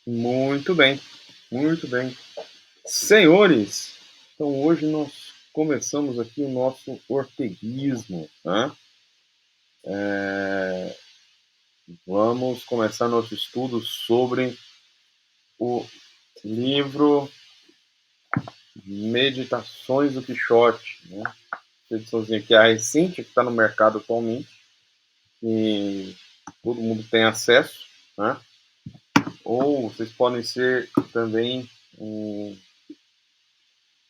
Muito bem, muito bem. Senhores, então hoje nós começamos aqui o nosso orteguismo, né? Vamos começar nosso estudo sobre o livro Meditações do Quixote, né? Ediçãozinha que é a recente, que está no mercado atualmente, e todo mundo tem acesso, né? Ou vocês podem ser também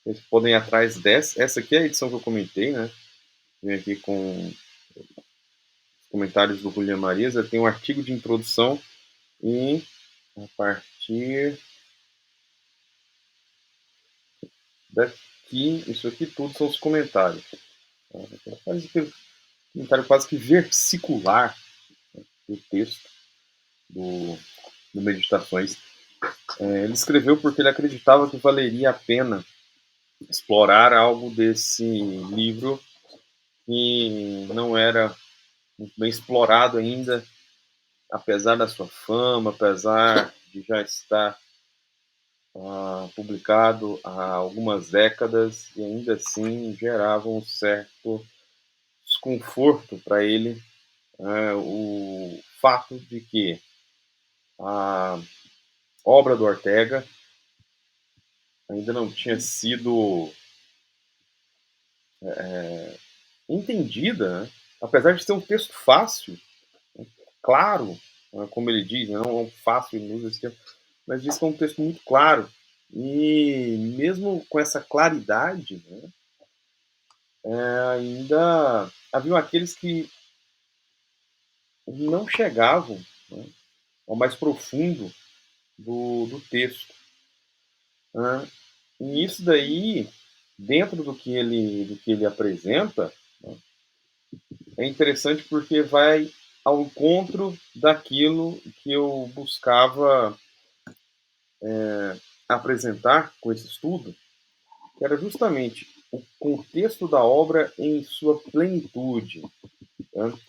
vocês podem ir atrás dessa. Essa aqui é a edição que eu comentei, né? Vem aqui com comentários do Julian Marisa. Tem um artigo de introdução e a partir daqui, isso aqui tudo são os comentários. Faz aquele comentário quase que versicular do texto do, do Meditações. Ele escreveu porque ele acreditava que valeria a pena explorar algo desse livro que não era muito bem explorado ainda, apesar da sua fama, apesar de já estar publicado há algumas décadas e ainda assim gerava um certo desconforto para ele, o fato de que a obra do Ortega ainda não tinha sido entendida, né? Apesar de ser um texto fácil, claro, como ele diz, não é um fácil, ele usa esse termo, mas diz que é um texto muito claro. E mesmo com essa claridade, né, ainda haviam aqueles que não chegavam, né, ao mais profundo do texto. Né? E isso daí, dentro do que ele apresenta, né, é interessante porque vai ao encontro daquilo que eu buscava apresentar com esse estudo, que era justamente o contexto da obra em sua plenitude. Né?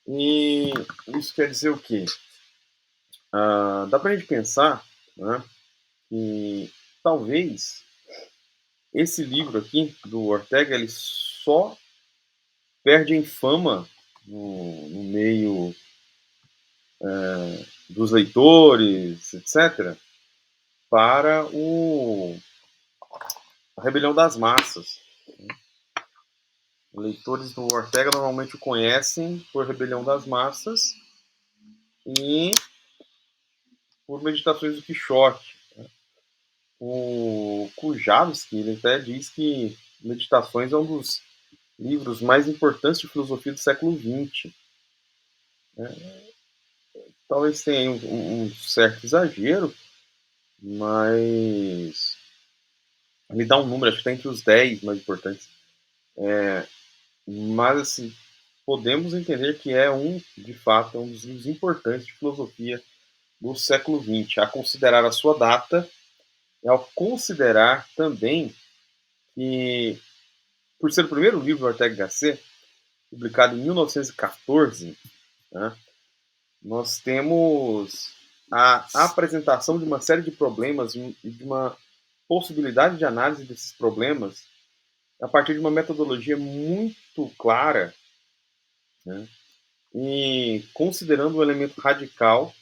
E isso quer dizer o quê? Dá para a gente pensar, né, que talvez esse livro aqui do Ortega ele só perde em fama no meio dos leitores, etc., para a Rebelião das Massas. Leitores do Ortega normalmente o conhecem por Rebelião das Massas e por Meditações do Quixote. O Kujawski ele até diz que Meditações é um dos livros mais importantes de filosofia do século XX. Talvez tenha um certo exagero, mas ele dá um número, acho que está entre os 10 mais importantes. Mas, assim, podemos entender que de fato, um dos livros importantes de filosofia do século XX, a considerar a sua data e ao considerar também que, por ser o primeiro livro do Ortega Gasset, publicado em 1914, né, nós temos a apresentação de uma série de problemas e de uma possibilidade de análise desses problemas a partir de uma metodologia muito clara, né, e considerando um elemento radical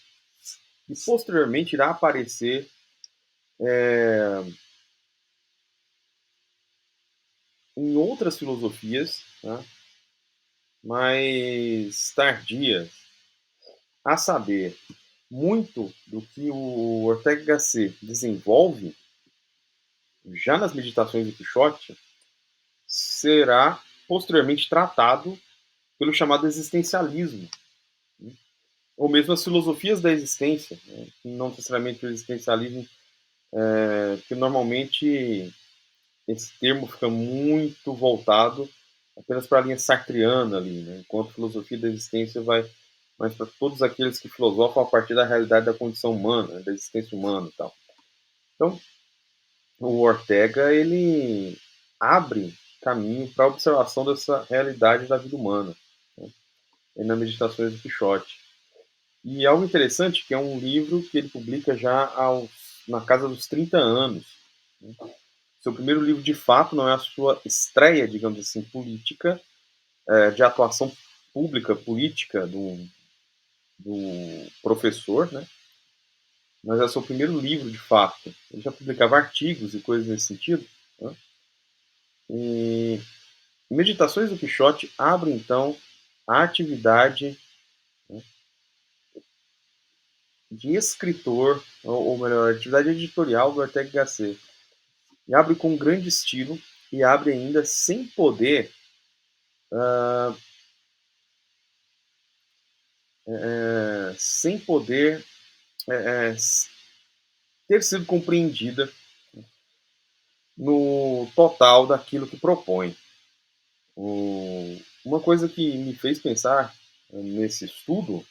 que posteriormente irá aparecer em outras filosofias, né, mais tardias, a saber, muito do que o Ortega Gasset desenvolve já nas meditações do Quixote será posteriormente tratado pelo chamado existencialismo, né? Ou mesmo as filosofias da existência, né? Não necessariamente o existencialismo, que normalmente esse termo fica muito voltado apenas para a linha sartreana ali, né? Enquanto a filosofia da existência vai mais para todos aqueles que filosofam a partir da realidade da condição humana, da existência humana e tal. Então, o Ortega ele abre caminho para a observação dessa realidade da vida humana, né? E nas Meditações do Quixote. E algo interessante que é um livro que ele publica já na casa dos 30 anos. Né? Seu primeiro livro, de fato, não é a sua estreia, digamos assim, política, de atuação pública, política do professor, né? Mas é o seu primeiro livro, de fato. Ele já publicava artigos e coisas nesse sentido. Né? E Meditações do Quixote abre, então, a atividade, né, de escritor, ou melhor, a atividade editorial do Ortega Gasset. E abre com grande estilo e abre ainda sem poder, sem poder é, ter sido compreendida no total daquilo que propõe. Uma coisa que me fez pensar nesse estudo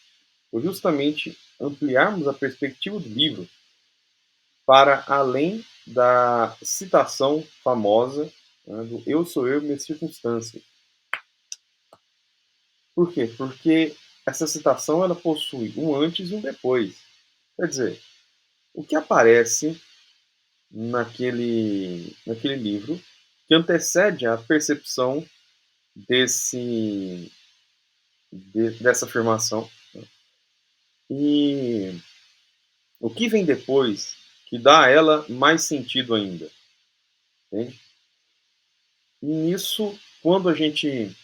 foi justamente ampliarmos a perspectiva do livro para além da citação famosa, né, do eu sou eu, minha circunstância. Por quê? Porque essa citação ela possui um antes e um depois. Quer dizer, o que aparece naquele livro que antecede a percepção dessa afirmação, né? E o que vem depois que dá a ela mais sentido ainda. Entende? E nisso, quando a gente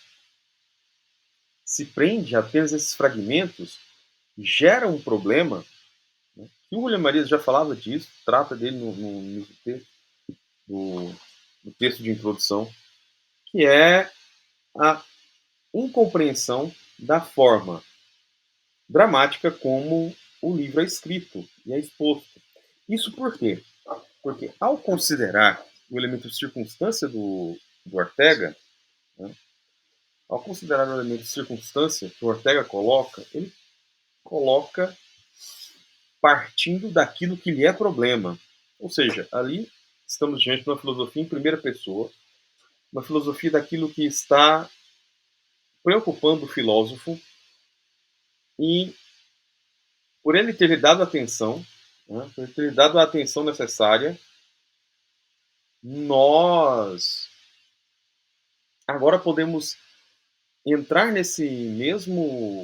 se prende a apenas esses fragmentos, gera um problema, né? E o William Marias já falava disso, trata dele no texto, do, do texto de introdução, que é a incompreensão da forma dramática como o livro é escrito e é exposto. Isso por quê? Porque ao considerar o elemento de circunstância do Ortega, né, ao considerar o elemento de circunstância que o Ortega coloca, ele coloca partindo daquilo que lhe é problema. Ou seja, ali estamos diante de uma filosofia em primeira pessoa, uma filosofia daquilo que está preocupando o filósofo e por ele ter lhe dado atenção, né, por ele ter lhe dado a atenção necessária, nós agora podemos entrar nesse mesmo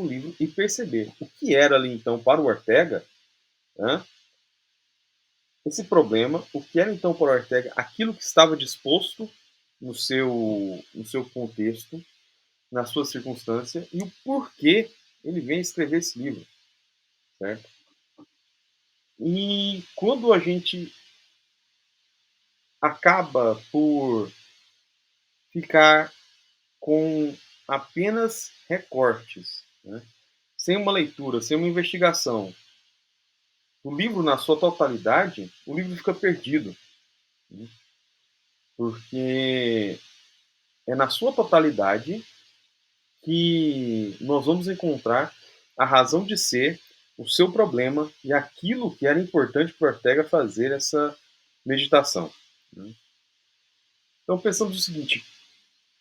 livro e perceber o que era ali então para o Ortega, né, esse problema, o que era então para o Ortega aquilo que estava disposto no seu contexto, na sua circunstância e o porquê ele vem escrever esse livro, certo? E quando a gente acaba por ficar com apenas recortes, né, sem uma leitura, sem uma investigação, o livro na sua totalidade, o livro fica perdido, né, porque é na sua totalidade que nós vamos encontrar a razão de ser, o seu problema e aquilo que era importante para Ortega fazer essa meditação, né. Então pensamos o seguinte: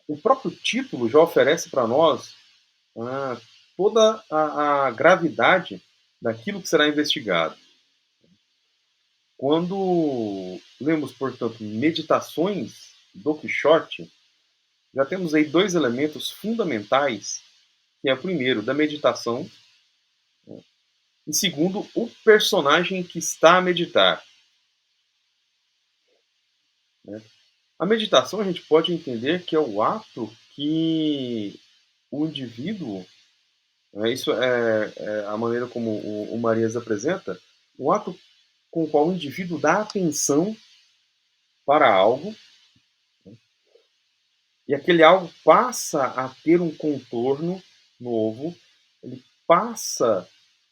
o próprio título já oferece para nós toda a gravidade daquilo que será investigado. Quando lemos, portanto, Meditações do Quixote, já temos aí dois elementos fundamentais, que é o primeiro, da meditação, e segundo, o personagem que está a meditar, né? A meditação a gente pode entender que é o ato que o indivíduo, né, isso é a maneira como o Marias apresenta, o ato com o qual o indivíduo dá atenção para algo e aquele algo passa a ter um contorno novo, ele passa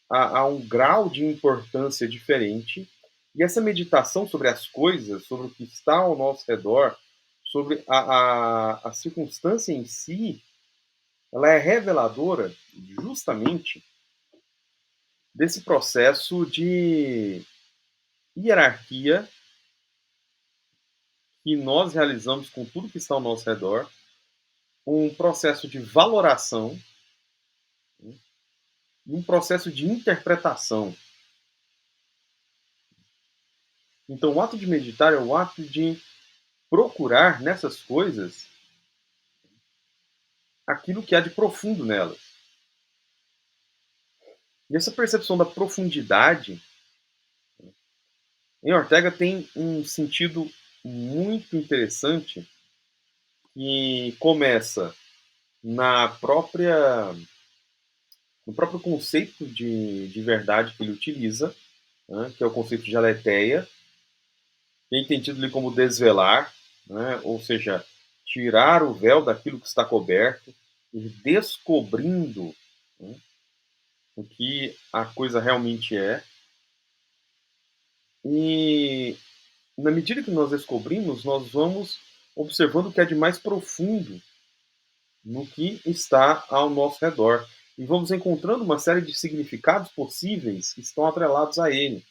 a um grau de importância diferente, e essa meditação sobre as coisas, sobre o que está ao nosso redor, sobre a circunstância em si, ela é reveladora justamente desse processo de hierarquia que nós realizamos com tudo que está ao nosso redor, um processo de valoração, né, e um processo de interpretação. Então, o ato de meditar é o ato de procurar nessas coisas aquilo que há de profundo nelas. E essa percepção da profundidade em Ortega tem um sentido muito interessante que começa na própria no próprio conceito de verdade que ele utiliza, né, que é o conceito de aletheia, que é entendido ali como desvelar, né, ou seja, tirar o véu daquilo que está coberto, e descobrindo, né, o que a coisa realmente é. E na medida que nós descobrimos, nós vamos observando o que é de mais profundo no que está ao nosso redor. E vamos encontrando uma série de significados possíveis que estão atrelados a ele.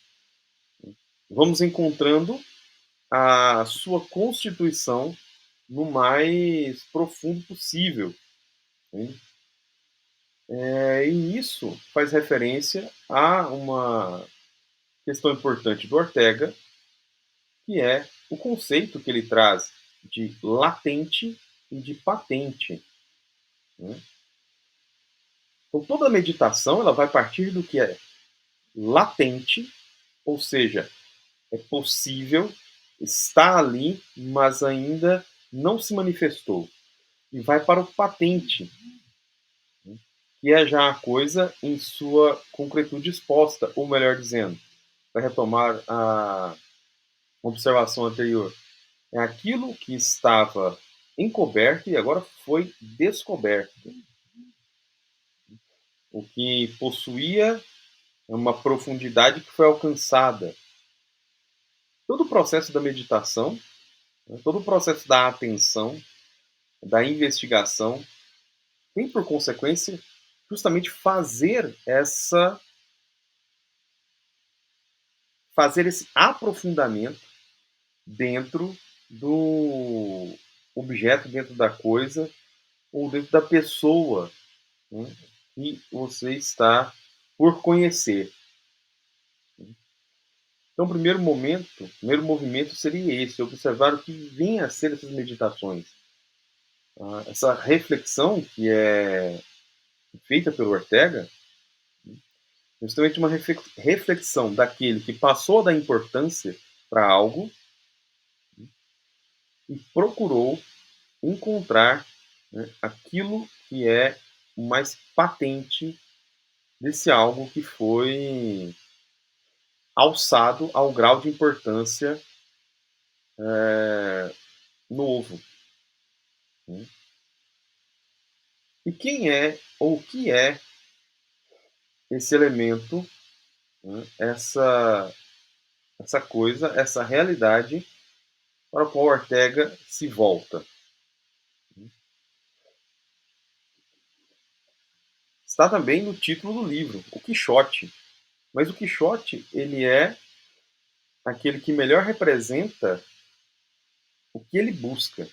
Vamos encontrando a sua constituição no mais profundo possível. Né? E isso faz referência a uma questão importante do Ortega, que é o conceito que ele traz de latente e de patente. Né? Então, toda meditação ela vai partir do que é latente, ou seja, é possível, está ali, mas ainda não se manifestou. E vai para o patente, que é já a coisa em sua concretude exposta, ou melhor dizendo, para retomar a observação anterior, é aquilo que estava encoberto e agora foi descoberto. O que possuía uma profundidade que foi alcançada. Todo o processo da meditação, né, todo o processo da atenção, da investigação, tem por consequência justamente fazer esse aprofundamento dentro do objeto, dentro da coisa ou dentro da pessoa, né, que você está por conhecer. Então, o primeiro momento, o primeiro movimento seria esse, observar o que vem a ser essas meditações. Essa reflexão que é feita pelo Ortega, justamente uma reflexão daquele que passou a dar importância para algo e procurou encontrar, né, aquilo que é o mais patente desse algo que foi alçado ao grau de importância novo. Né? E quem é, ou o que é esse elemento, né, essa coisa, essa realidade para a qual Ortega se volta? Está também no título do livro, o Quixote. Mas o Quixote, ele é aquele que melhor representa o que ele busca.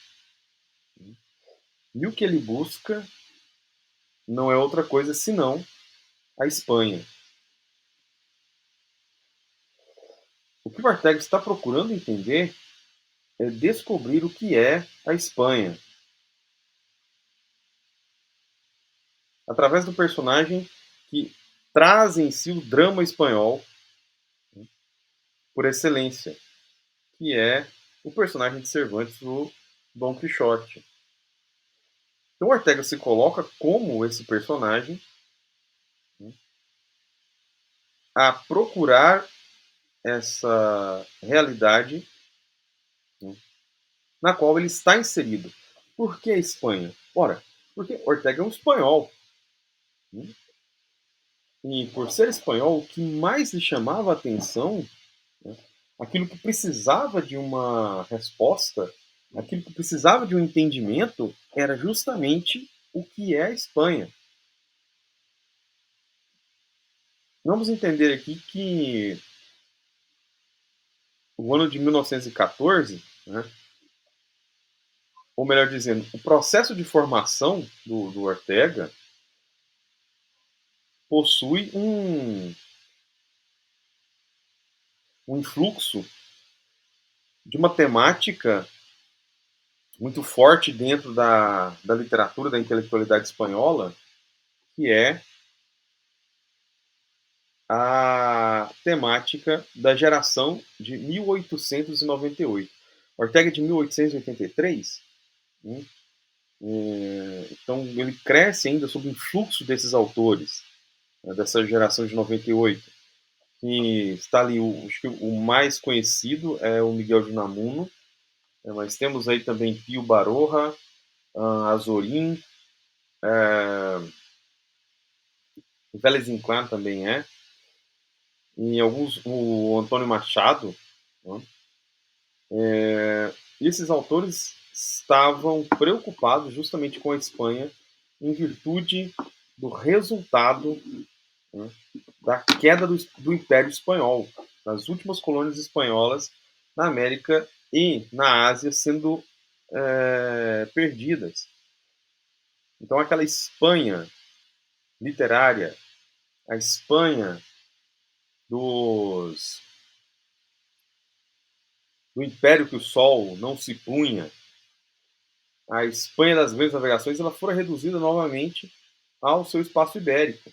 E o que ele busca não é outra coisa senão a Espanha. O que Ortega está procurando entender é descobrir o que é a Espanha, através do personagem que traz em si o drama espanhol por excelência, que é o personagem de Cervantes, o Dom Quixote. Então Ortega se coloca como esse personagem, né, a procurar essa realidade, né, na qual ele está inserido. Por que a Espanha? Ora, porque Ortega é um espanhol. Né? E por ser espanhol, o que mais lhe chamava a atenção, né, aquilo que precisava de uma resposta, aquilo que precisava de um entendimento, era justamente o que é a Espanha. Vamos entender aqui que o ano de 1914, né, ou melhor dizendo, o processo de formação do Ortega, possui um influxo de uma temática muito forte dentro da literatura, da intelectualidade espanhola, que é a temática da geração de 1898. Ortega é de 1883, né? Então ele cresce ainda sob o influxo desses autores, né, dessa geração de 98, que está ali, acho que o mais conhecido é o Miguel de Unamuno, né, mas temos aí também Pío Baroja, Azorín, Vélez Inclán também é, e alguns, o Antônio Machado, né? E esses autores estavam preocupados justamente com a Espanha em virtude do resultado, né, da queda do Império Espanhol, das últimas colônias espanholas na América e na Ásia sendo perdidas. Então, aquela Espanha literária, a Espanha dos, do Império que o Sol não se punha, a Espanha das grandes navegações, ela fora reduzida novamente ao seu espaço ibérico.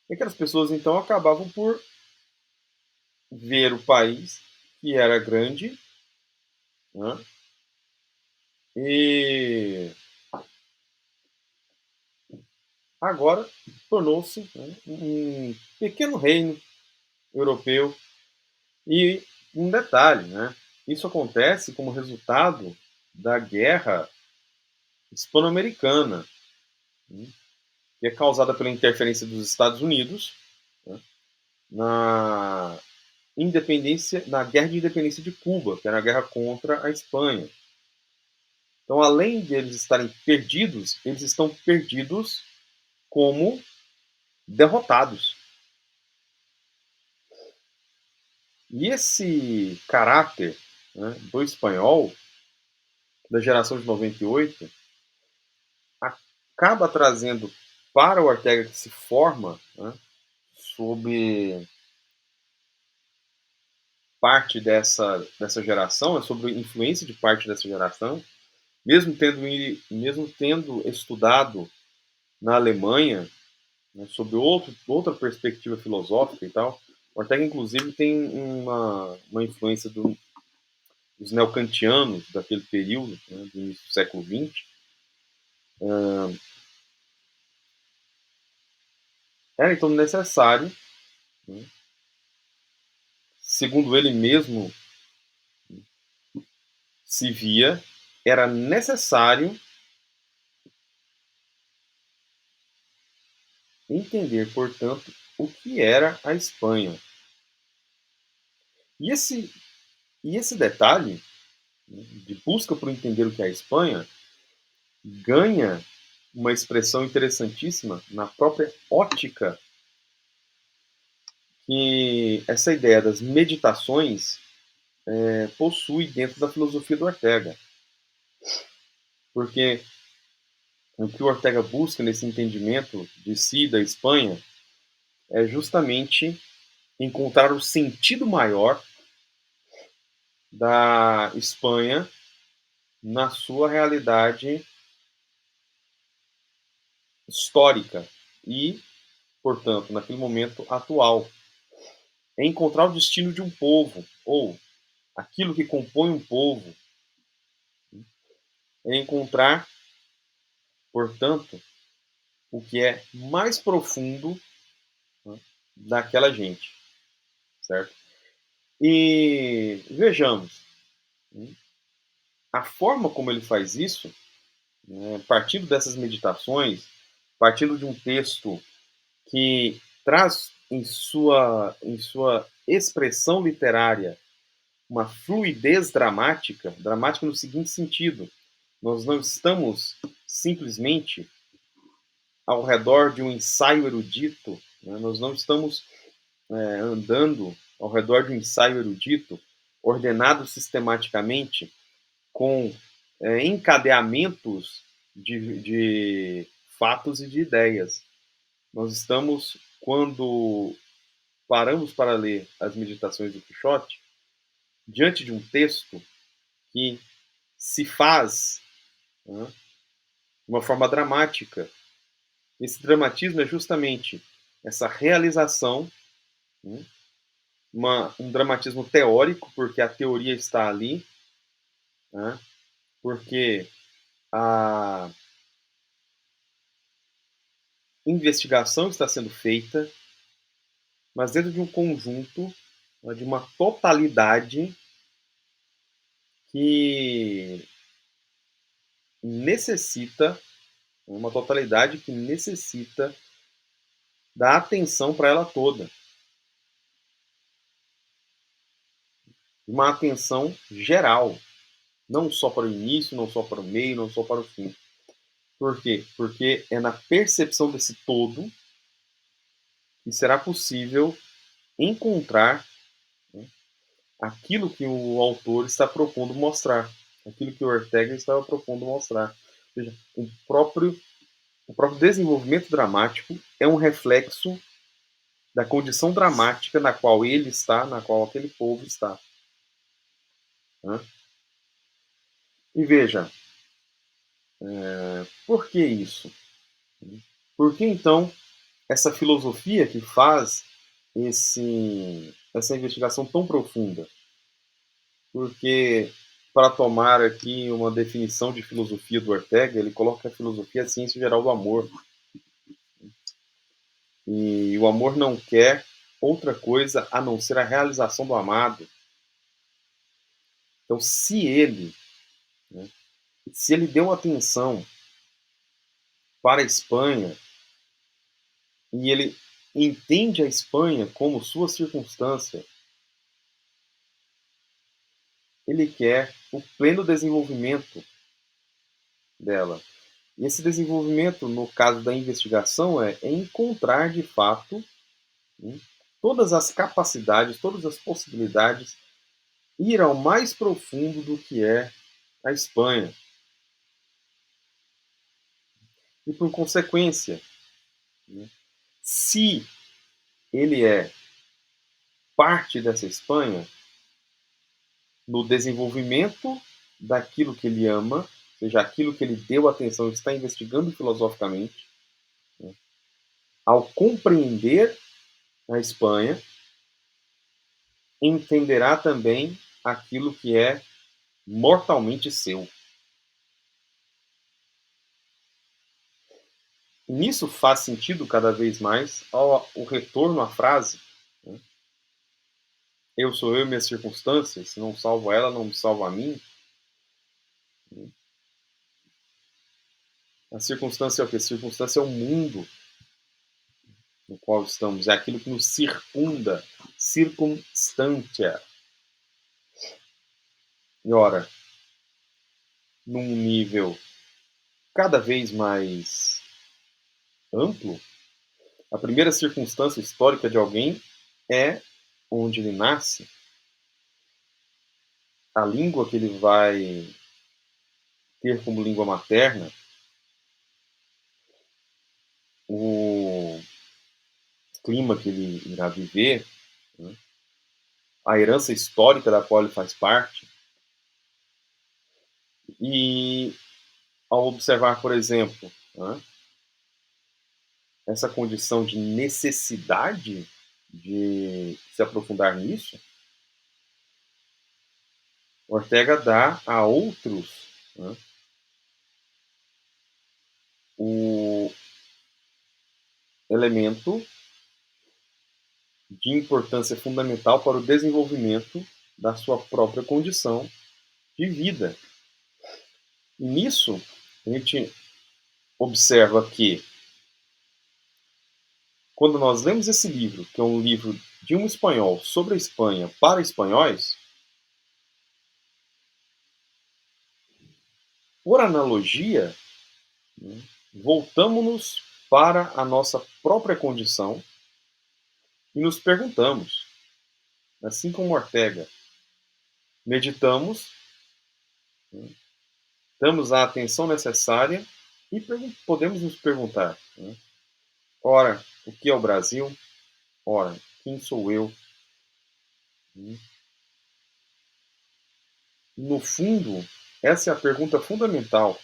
E aquelas pessoas, então, acabavam por ver o país, que era grande, né, e agora tornou-se, né, um pequeno reino europeu. E um detalhe, né, isso acontece como resultado da guerra hispano-americana, né, que é causada pela interferência dos Estados Unidos, né, na independência, na guerra de independência de Cuba, que era a guerra contra a Espanha. Então, além de eles estarem perdidos, eles estão perdidos como derrotados. E esse caráter, né, do espanhol, da geração de 98, acaba trazendo para o Ortega, que se forma, né, sob parte dessa geração, sob influência de parte dessa geração, mesmo tendo estudado na Alemanha, né, sob outra perspectiva filosófica e tal. Ortega, inclusive, tem uma influência dos neocantianos daquele período, né, do início do século XX. Era então necessário, né, segundo ele mesmo se via, era necessário entender, portanto, o que era a Espanha. E esse detalhe, né, de busca por entender o que é a Espanha ganha uma expressão interessantíssima na própria ótica que essa ideia das meditações possui dentro da filosofia do Ortega. Porque o que o Ortega busca nesse entendimento de si, da Espanha, é justamente encontrar o sentido maior da Espanha na sua realidade histórica e, portanto, naquele momento atual. É encontrar o destino de um povo, ou aquilo que compõe um povo. É encontrar, portanto, o que é mais profundo, né, daquela gente, certo? E vejamos, né, a forma como ele faz isso, né, partindo dessas meditações, partindo de um texto que traz em sua expressão literária uma fluidez dramática, dramática no seguinte sentido: nós não estamos simplesmente ao redor de um ensaio erudito, né? Nós não estamos andando ao redor de um ensaio erudito, ordenado sistematicamente, com encadeamentos de fatos e de ideias. Nós estamos, quando paramos para ler as Meditações do Quixote, diante de um texto que se faz, né, de uma forma dramática. Esse dramatismo é justamente essa realização, né, um dramatismo teórico, porque a teoria está ali, né, porque a investigação está sendo feita, mas dentro de um conjunto, né, de uma totalidade que necessita, uma totalidade que necessita da atenção para ela toda. Uma atenção geral, não só para o início, não só para o meio, não só para o fim. Por quê? Porque é na percepção desse todo que será possível encontrar, né, aquilo que o autor está propondo mostrar, aquilo que o Ortega estava propondo mostrar. Ou seja, o próprio desenvolvimento dramático é um reflexo da condição dramática na qual ele está, na qual aquele povo está. Né? E veja, por que isso? Por que então essa filosofia que faz essa investigação tão profunda? Porque, para tomar aqui uma definição de filosofia do Ortega, ele coloca que a filosofia é a ciência geral do amor. E o amor não quer outra coisa a não ser a realização do amado. Então, né, se ele deu atenção para a Espanha e ele entende a Espanha como sua circunstância, ele quer o pleno desenvolvimento dela. E esse desenvolvimento, no caso da investigação, é encontrar de fato, né, todas as capacidades, todas as possibilidades, ir ao mais profundo do que é a Espanha. E por consequência, né, se ele é parte dessa Espanha, no desenvolvimento daquilo que ele ama, ou seja, aquilo que ele deu atenção, está investigando filosoficamente, né, ao compreender a Espanha, entenderá também aquilo que é mortalmente seu. Nisso faz sentido cada vez mais o retorno à frase, né, eu sou eu e minhas circunstâncias, se não salvo ela, não me salvo a mim. A circunstância é o quê? A circunstância é o mundo no qual estamos, é aquilo que nos circunda, circunstância. E ora, num nível cada vez mais amplo, a primeira circunstância histórica de alguém é onde ele nasce, a língua que ele vai ter como língua materna, o clima que ele irá viver, né, a herança histórica da qual ele faz parte. E ao observar, por exemplo, né, essa condição de necessidade de se aprofundar nisso, Ortega dá a outros, né, o elemento de importância fundamental para o desenvolvimento da sua própria condição de vida. E nisso, a gente observa que, quando nós lemos esse livro, que é um livro de um espanhol sobre a Espanha para espanhóis, por analogia, né, voltamos-nos para a nossa própria condição e nos perguntamos, assim como Ortega, meditamos, né, damos a atenção necessária E podemos nos perguntar, né? Ora, o que é o Brasil? Ora, quem sou eu? Né? No fundo, essa é a pergunta fundamental,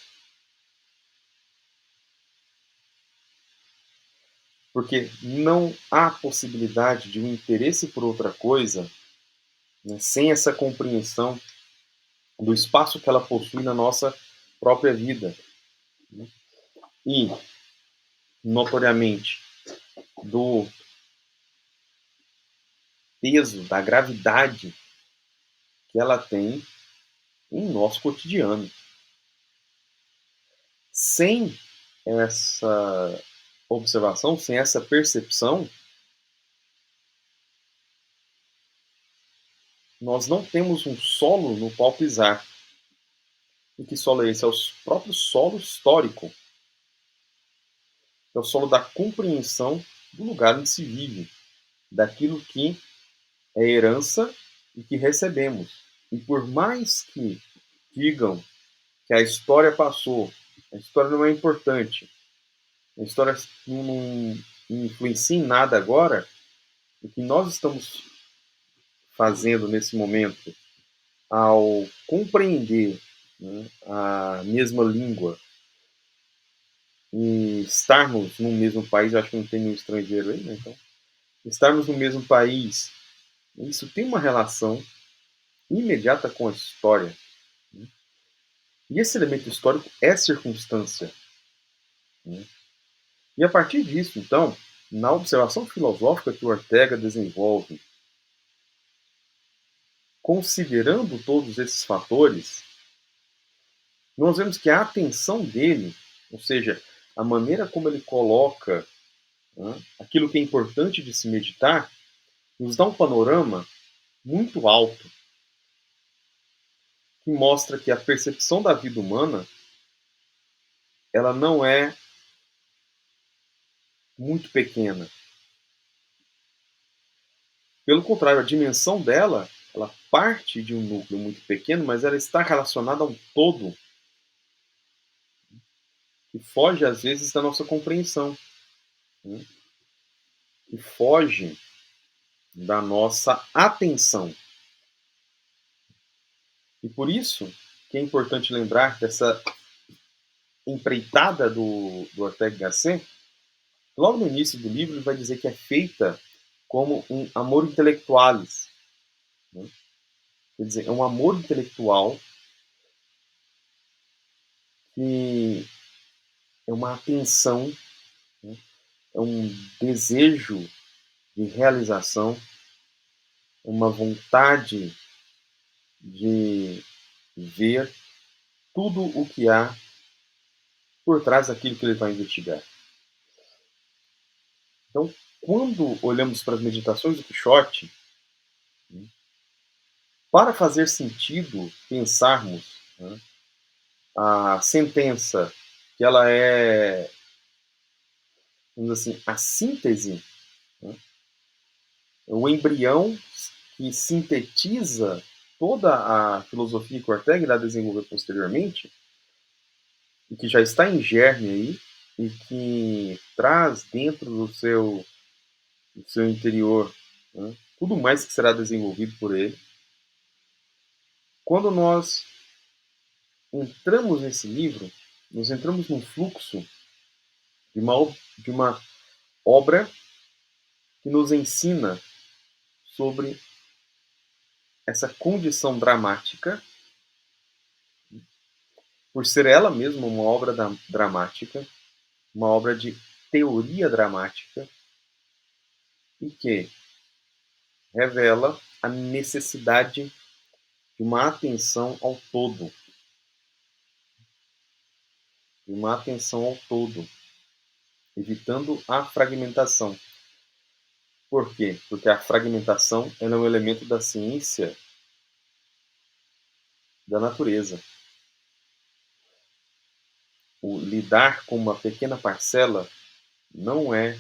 porque não há possibilidade de um interesse por outra coisa, né, sem essa compreensão do espaço que ela possui na nossa própria vida. Né? E, notoriamente, do peso, da gravidade que ela tem em nosso cotidiano. Sem essa observação, sem essa percepção, nós não temos um solo no qual pisar. E que solo é esse? É o próprio solo histórico. É o solo da compreensão do lugar onde se vive, daquilo que é herança e que recebemos. E por mais que digam que a história passou, a história não é importante, a história não influencia em nada agora, o que nós estamos fazendo nesse momento ao compreender, né, a mesma língua e estarmos no mesmo país, acho que não tem nenhum estrangeiro aí, né? Então, estarmos no mesmo país, isso tem uma relação imediata com a história. Né? E esse elemento histórico é circunstância. Né? E a partir disso, então, na observação filosófica que o Ortega desenvolve, considerando todos esses fatores, nós vemos que a atenção dele, ou seja, a maneira como ele coloca, né, aquilo que é importante de se meditar, nos dá um panorama muito alto, que mostra que a percepção da vida humana ela não é muito pequena. Pelo contrário, a dimensão dela, ela parte de um núcleo muito pequeno, mas ela está relacionada a um todo que foge às vezes da nossa compreensão, né? Que foge da nossa atenção. E por isso que é importante lembrar dessa empreitada do Ortega Gasset. Logo no início do livro ele vai dizer que é feita como um amor intelectualis, né? Quer dizer, é um amor intelectual que é uma atenção, né? É um desejo de realização, uma vontade de ver tudo o que há por trás daquilo que ele vai investigar. Então, quando olhamos para as meditações do Quixote, para fazer sentido pensarmos, né, a sentença que ela é, vamos dizer assim, a síntese, né, o embrião que sintetiza toda a filosofia que Ortega irá desenvolver posteriormente, e que já está em germe aí, e que traz dentro do seu interior, né, tudo mais que será desenvolvido por ele. Quando nós entramos nesse livro, nós entramos num fluxo de uma obra que nos ensina sobre essa condição dramática, por ser ela mesma uma obra dramática, uma obra de teoria dramática, e que revela a necessidade de uma atenção ao todo, de uma atenção ao todo, evitando a fragmentação. Por quê? Porque a fragmentação é um elemento da ciência da natureza. O lidar com uma pequena parcela não é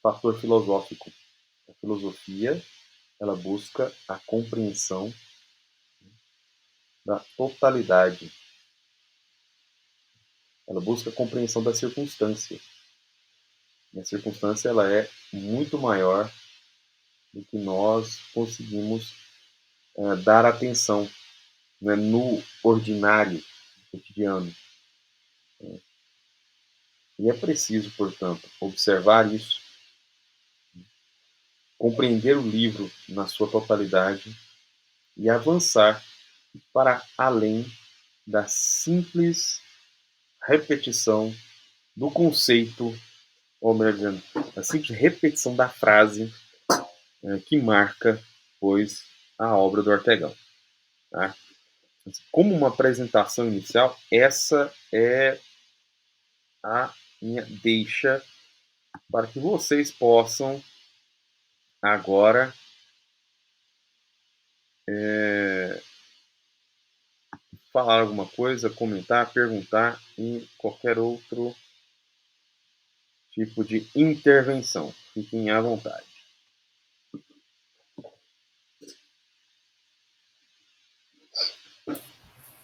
fator filosófico. A filosofia, ela busca a compreensão da totalidade. ela busca a compreensão da circunstância. E a circunstância ela é muito maior do que nós conseguimos dar atenção, né, no ordinário, cotidiano. E é preciso, portanto, observar isso, compreender o livro na sua totalidade e avançar para além da simples repetição do conceito, ou melhor dizendo, a simples repetição da frase que marca, pois, a obra do Ortegão. Tá? Como uma apresentação inicial, essa é a minha deixa para que vocês possam agora falar alguma coisa, comentar, perguntar e qualquer outro tipo de intervenção. Fiquem à vontade.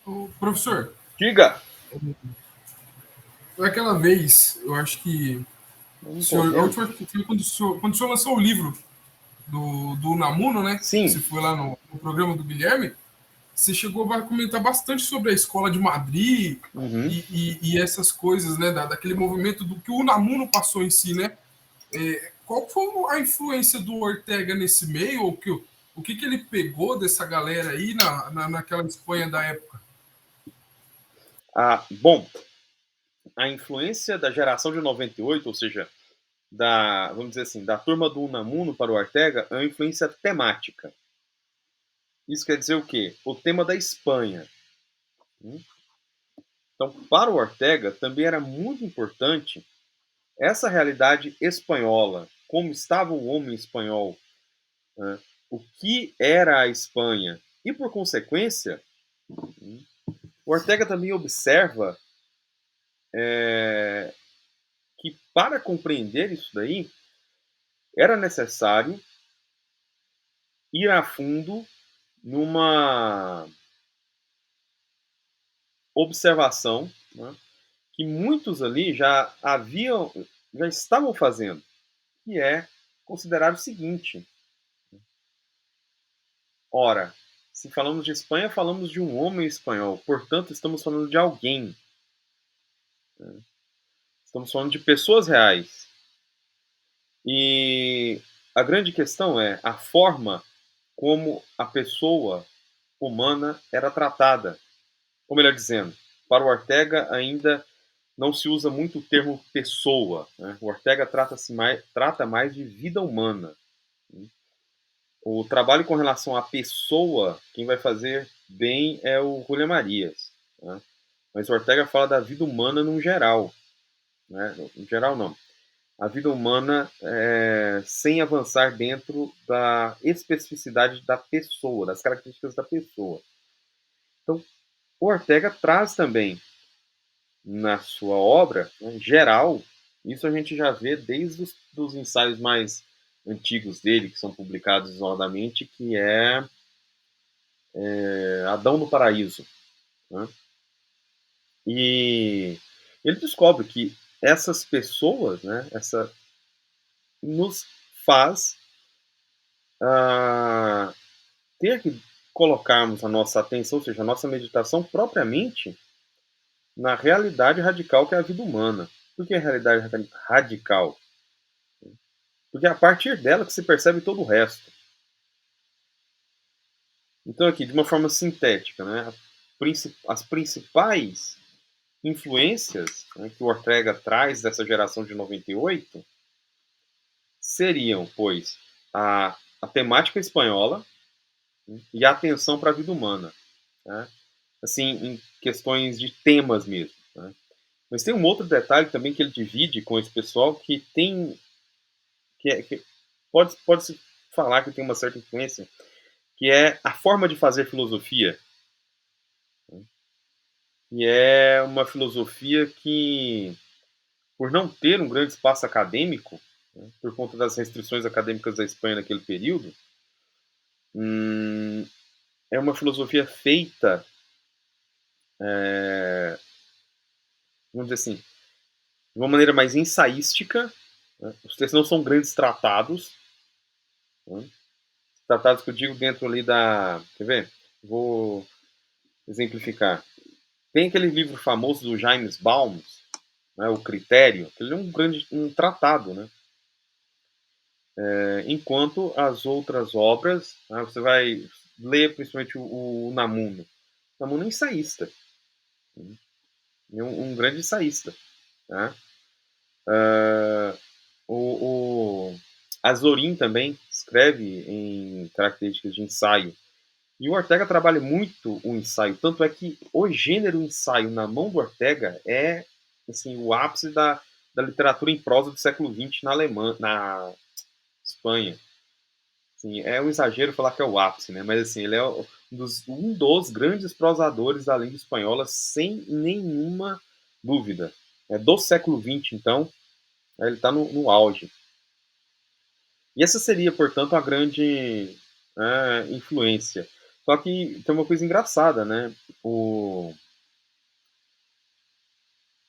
Ô, professor, Diga! aquela vez, eu acho que Não o tô senhor, a vendo. última vez que foi quando o senhor lançou o livro do Unamuno, né? Que Sim. você foi lá no programa do Guilherme, você chegou a comentar bastante sobre a escola de Madrid Uhum. e essas coisas, né? Daquele movimento do que o Unamuno passou em si, né? Qual foi a influência do Ortega nesse meio? Ou o que ele pegou dessa galera aí naquela Espanha da época? Bom, a influência da geração de 98, ou seja, vamos dizer assim, da turma do Unamuno para o Ortega, é uma influência temática. Isso quer dizer o quê? O tema da Espanha. Então, para o Ortega, também era muito importante essa realidade espanhola, como estava o homem espanhol, né? O que era a Espanha. E, por consequência, o Ortega também observa que, para compreender isso daí, era necessário ir a fundo numa observação, né, que muitos ali já estavam fazendo, que é considerar o seguinte: ora, se falamos de Espanha, falamos de um homem espanhol, portanto, estamos falando de alguém, estamos falando de pessoas reais. E a grande questão é a forma como a pessoa humana era tratada. Ou melhor dizendo, para o Ortega ainda não se usa muito o termo pessoa. Né? O Ortega trata mais de vida humana. O trabalho com relação à pessoa, quem vai fazer bem é o Julián Marias. Né? Mas o Ortega fala da vida humana no geral. Né? No geral, não. A vida humana sem avançar dentro da especificidade da pessoa, das características da pessoa. Então, o Ortega traz também na sua obra, né, geral, isso a gente já vê desde os dos ensaios mais antigos dele, que são publicados isoladamente, que Adão no Paraíso. Né? E ele descobre que essas pessoas, né, nos faz ah, ter que colocarmos a nossa atenção, ou seja, a nossa meditação propriamente na realidade radical que é a vida humana. Por que a realidade radical? Porque é a partir dela que se percebe todo o resto. Então, aqui, de uma forma sintética, né, as principais influências, né, que o Ortega traz dessa geração de 98 seriam, pois, a temática espanhola, né, e a atenção para a vida humana. Né, assim, em questões de temas mesmo. Né. Mas tem um outro detalhe também que ele divide com esse pessoal que tem. Que pode-se falar que tem uma certa influência, que é a forma de fazer filosofia. E é uma filosofia que, por não ter um grande espaço acadêmico, né, por conta das restrições acadêmicas da Espanha naquele período, hum, é uma filosofia feita vamos dizer assim, de uma maneira mais ensaística. Né? Os textos não são grandes tratados. Né? Tratados que eu digo dentro ali da... Quer ver? Vou exemplificar. Tem aquele livro famoso do James Balmes, né, O Critério, que ele é um grande tratado, né? Enquanto as outras obras, né, você vai ler principalmente o Namuno. O Namuno é ensaísta, é um grande ensaísta. Né? O Azorín também escreve em características de ensaio. E o Ortega trabalha muito o ensaio, tanto é que o gênero ensaio na mão do Ortega é assim, o ápice da literatura em prosa do século XX na Alemanha, na Espanha. Assim, é um exagero falar que é o ápice, né? Mas assim, ele é um dos grandes prosadores da língua espanhola, sem nenhuma dúvida. É do século XX, então, ele está no auge. E essa seria, portanto, a grande influência. Só que tem uma coisa engraçada, né? O,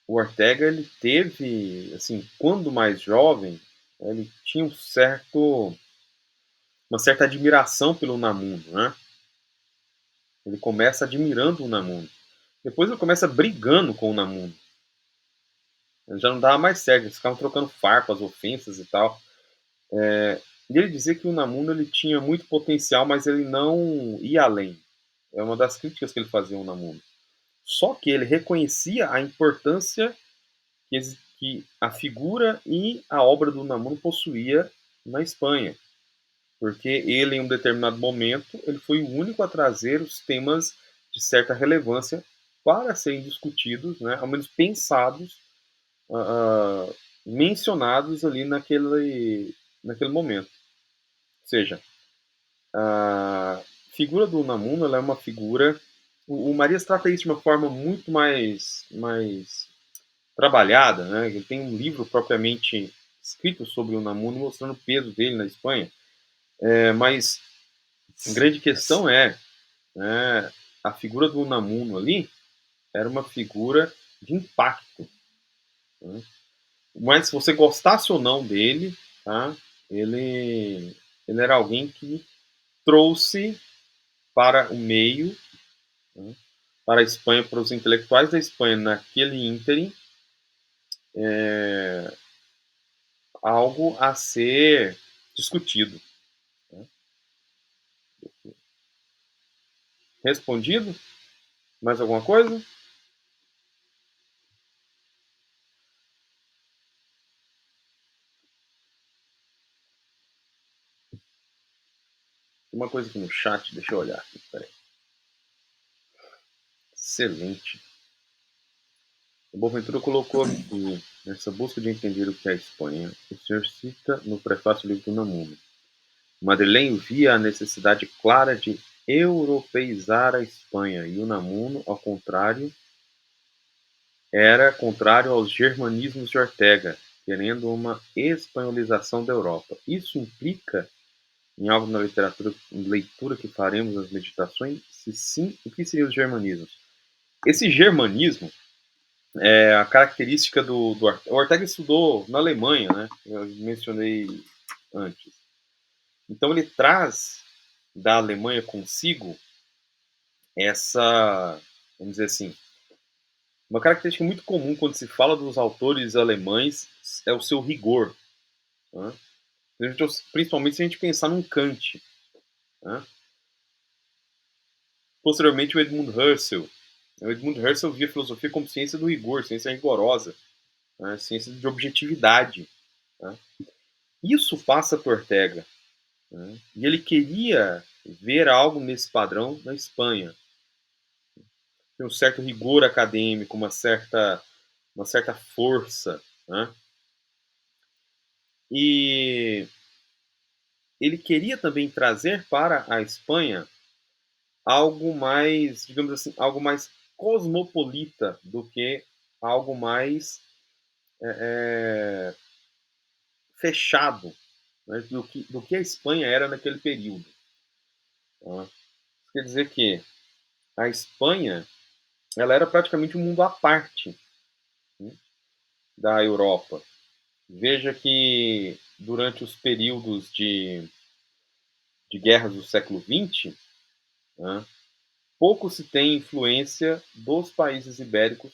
o Ortega, ele teve, assim, quando mais jovem, ele tinha uma certa admiração pelo Unamuno, né? Ele começa admirando o Unamuno. Depois ele começa brigando com o Unamuno. Ele já não dava mais certo, eles ficavam trocando farpas, ofensas e tal. E ele dizia que o Unamuno ele tinha muito potencial, mas ele não ia além. É uma das críticas que ele fazia ao Unamuno. Só que ele reconhecia a importância que a figura e a obra do Unamuno possuía na Espanha. Porque ele, em um determinado momento, ele foi o único a trazer os temas de certa relevância para serem discutidos, né, ao menos pensados, mencionados ali naquele momento. Ou seja, a figura do Unamuno ela é uma figura... O Marias trata isso de uma forma muito mais trabalhada. Né? Ele tem um livro propriamente escrito sobre o Unamuno, mostrando o peso dele na Espanha. Mas a grande questão é, né, a figura do Unamuno ali era uma figura de impacto. Né? Mas se você gostasse ou não dele, tá? ele era alguém que trouxe para o meio, né, para a Espanha, para os intelectuais da Espanha naquele ínterim, algo a ser discutido. Né? Respondido? Mais alguma coisa? Uma coisa aqui no chat, deixa eu olhar aqui, peraí. Excelente. O Boaventura colocou aqui, nessa busca de entender o que é a Espanha, o senhor cita no prefácio do livro do Unamuno. Madeleine via a necessidade clara de europeizar a Espanha, e Unamuno, ao contrário, era contrário aos germanismos de Ortega, querendo uma espanholização da Europa. Isso implica em algo na leitura que faremos nas meditações? Se sim, o que seriam os germanismos? Esse germanismo é a característica do Ortega. O Ortega estudou na Alemanha, né? Eu mencionei antes. Então ele traz da Alemanha consigo essa, vamos dizer assim, uma característica muito comum quando se fala dos autores alemães é o seu rigor. Né? Principalmente se a gente pensar num Kant. Né? Posteriormente, o Edmund Husserl. O Edmund Husserl via a filosofia como ciência do rigor, ciência rigorosa, né? Ciência de objetividade. Né? Isso passa por Ortega. Né? E ele queria ver algo nesse padrão na Espanha. Tem um certo rigor acadêmico, uma certa força. Né? E ele queria também trazer para a Espanha algo mais, digamos assim, algo mais cosmopolita do que algo mais é, fechado, né, do que a Espanha era naquele período. Tá? Quer dizer que a Espanha ela era praticamente um mundo à parte. da Europa. Veja que durante os períodos de guerras do século XX, né, pouco se tem influência dos países ibéricos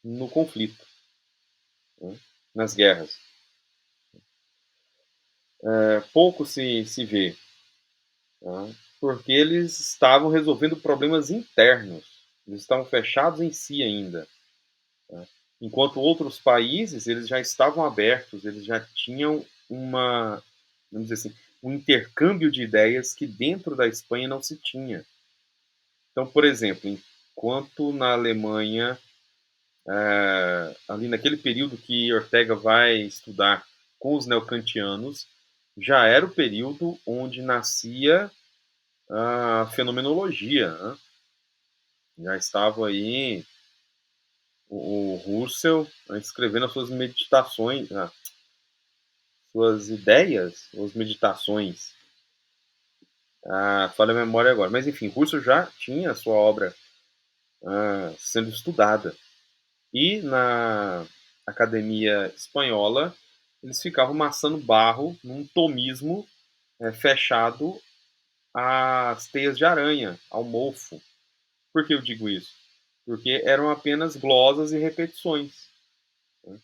no conflito, né, nas guerras. Pouco se vê, né, porque eles estavam resolvendo problemas internos, eles estavam fechados em si ainda. Né? Enquanto outros países, eles já estavam abertos, eles já tinham vamos dizer assim, um intercâmbio de ideias que dentro da Espanha não se tinha. Então, por exemplo, enquanto na Alemanha, ali naquele período que Ortega vai estudar com os neocantianos, já era o período onde nascia a fenomenologia, né? Já estava aí o Russell escrevendo as suas meditações, suas ideias, as meditações. Falha a memória agora. Mas enfim, Russell já tinha a sua obra sendo estudada. E na Academia Espanhola, eles ficavam amassando barro num tomismo fechado às teias de aranha, ao mofo. Por que eu digo isso? Porque eram apenas glosas e repetições. Né?